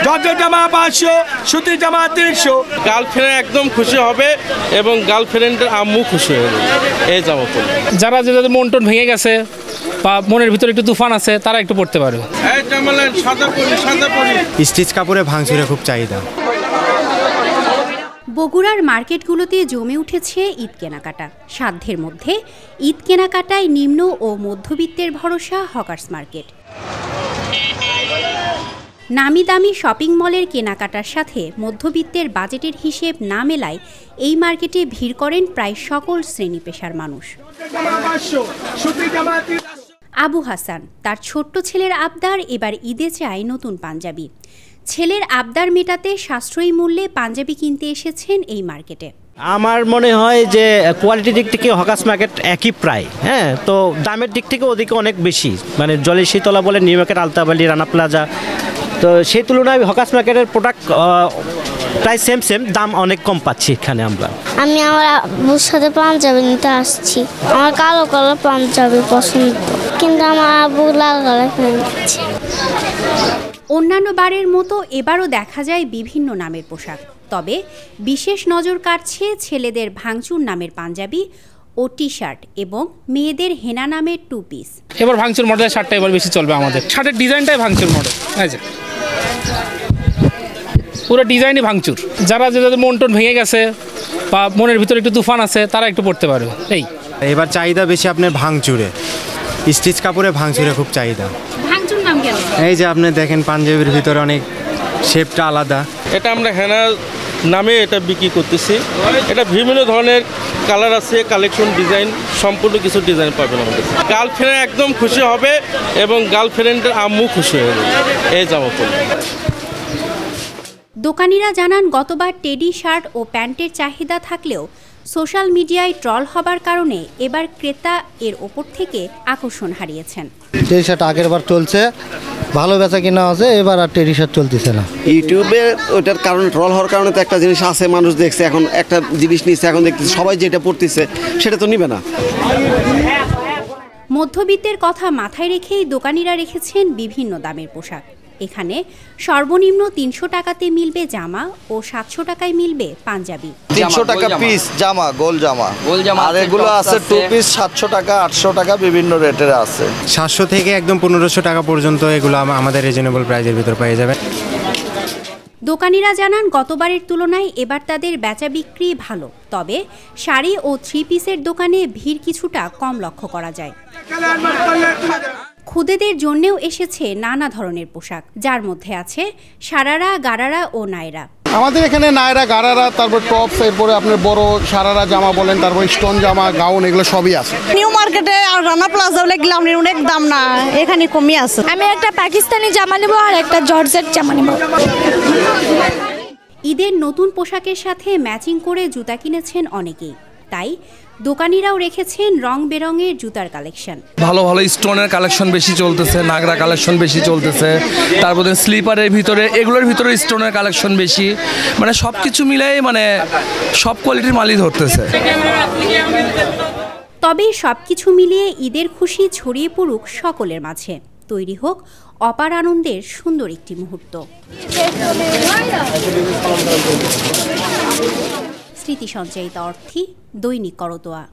Georgette জামা 500, সুতির জামা 300। গার্লফ্রেন্ড একদম খুশি হবে এবং গার্লফ্রেন্ডের আম্মু খুশি হবে এই জামা পরে। যারা যাদের মন টন ভেঙে গেছে বা মনের ভিতরে একটু তুফান আছে তারা একটু পড়তে পারবে। এই জামালের সাদা পরি স্টিচ কাপড়ে ভাঙচুরে খুব চাহিদা। বগুড়ার মার্কেটগুলোতে জমে উঠেছে ঈদ কেনাকাটা। সাধ্যের মধ্যে ঈদ কেনাকাটায় নিম্ন ও মধ্যবিত্তের ভরসা হকার্স মার্কেট। নামি দামি শপিং মলের কেনাকাটার সাথে মধ্যবিত্তের বাজেটের হিসেব না মেলায় এই মার্কেটে ভিড় করেন প্রায় সকল শ্রেণী পেশার মানুষ। আবু হাসান তার ছোট্ট ছেলের আবদার এবার ঈদে চায় নতুন পাঞ্জাবি। ছেলের আবদার মেটাতে সাশ্রয়ী মূল্যে পাঞ্জাবি কিনতে এসেছেন এই মার্কেটে। আমার মনে হয় যে কোয়ালিটির দিক থেকে হকার্স মার্কেট একই প্রায়, হ্যাঁ, তো দামের দিক থেকে ওদিকে অনেক বেশি, মানে জলের শীতলা বলে নিউ মার্কেট, আলতাবালি, রানা প্লাজা, তো সেই তুলনায় হকার্স মার্কেটের প্রোডাক্ট প্রায় সেম দাম অনেক কম পাচ্ছি এখানে আমরা। আমি আমার আব্বুর সাথে পাঞ্জাবি নিতে আসছি। আমার কালো কালার পাঞ্জাবি পছন্দ, কিন্তু আমার আব্বু লাল কালার কিনেছে। অন্যান্য বারের মতো এবারও দেখা যায় বিভিন্ন নামের পোশাক, তবে বিশেষ নজর কাটছে ছেলেদের ভাঙচুর নামের পাঞ্জাবি ও টি শার্ট এবং মেয়েদের হেনা নামের 2 পিস। এবার ভাঙচুর মডেলের শার্টটা এবার বেশি চলবে আমাদের। শার্টের ডিজাইনটাই ভাঙচুর মডেল, পুরো ডিজাইনই ভাঙচুর। যারা যাদের মন টন ভেঙে গেছে বা মনের ভিতরে একটু তুফান আছে তারা একটু পড়তে পারবে। এবার চাহিদা বেশি আপনার ভাঙচুরে, স্টিচ কাপড়ে ভাঙচুরে খুব চাহিদা। ভাঙচুর নাম কেন? এই যে আপনি দেখেন পাঞ্জাবির ভিতরে অনেক শেপটা আলাদা। এটা আমরা হেনা নামে এটা বিক্রি করতেছি। এটা বিভিন্ন ধরনের কালার আছে, কালেকশন, ডিজাইন, সম্পূর্ণ কিছু ডিজাইন পাবেন আমাদের। গার্লফ্রেন্ড একদম খুশি হবে এবং গার্লফ্রেন্ডের আম্মু খুশি হবে এই জামা পরে। দোকানিরা জানান গতবার টেডি শার্ট ও প্যান্টের চাহিদা থাকলেও সোশ্যাল মিডিয়ায় ট্রল হবার কারণে এবার ক্রেতা এর ওপর থেকে আকর্ষণ হারিয়েছেন। টেডি শার্ট আগের বার চলছে, ভালো বেচা কিনা আছে, এবার আর টেডি শার্ট চলতেছে না। ইউটিউবে ওইটার কারণে ট্রল হওয়ার কারণে তো একটা জিনিস আছে, মানুষ দেখছে, এখন একটা জিনিস নিচ্ছে, এখন দেখতেছে সবাই যেটা পড়তেছে সেটা তো নিবে না। মধ্যবিত্তের কথা মাথায় রেখেই দোকানিরা রেখেছেন বিভিন্ন দামের পোশাক। এখানে সর্বনিম্ন 300 টাকাতে মিলবে জামা ও 700 টাকায় মিলবে পাঞ্জাবি। 300 টাকা পিস জামা, গোল জামা, আর এগুলো আছে 2 পিস 700 টাকা, 800 টাকা, বিভিন্ন রেটের আছে। 700 থেকে একদম 1500 টাকা পর্যন্ত এগুলো আমাদের রিজনেবল প্রাইসের ভিতর পেয়ে যাবেন। দোকানিরা জানান গতবারের তুলনায় এবার তাদের বেচা বিক্রি ভালো, তবে শাড়ি ও 3 পিসের দোকানে ভিড় কিছুটা কম লক্ষ্য করা যায়। খুদেদের জন্যেও এসেছে নানা ধরনের পোশাক, যার মধ্যে আছে সারারা, গারারা ও নায়রা। আমাদের এখানে নায়রা, গারারা, তারপর টপস, এরপরে আপনার বড় সারারা জামা বলেন, তারপর স্টোন জামা, গাউন, এগুলো সবই আছে। নিউ মার্কেটে আর রানা প্লাজা গেলাম, অনেক দাম না, এখানে কমই আছে। আমি একটা পাকিস্তানি জামা নেব আর একটা জর্জেট জামা নেব। ঈদের নতুন পোশাকের সাথে ম্যাচিং করে জুতা কিনেছেন অনেকেই, তাই দোকানিরাও রেখেছেন রং বেরঙের জুতার কালেকশন। ভালো ভালো স্টোনের কালেকশন বেশি চলতেছে, নাগরা কালেকশন বেশি চলতেছে, তারপরে স্লিপারের ভিতরে, এগুলোর ভিতরে স্টোনের কালেকশন বেশি, মানে সব কিছু মিলাই মানে সব কোয়ালিটির মালই ধরতেছে। তবে সবকিছু মিলিয়ে ঈদের খুশি ছড়িয়ে পড়ুক সকলের মাঝে, তৈরি হোক অপার আনন্দের সুন্দর একটি মুহূর্ত। স্মৃতি সঞ্চয়িতা অর্থী, দৈনিক করতোয়া।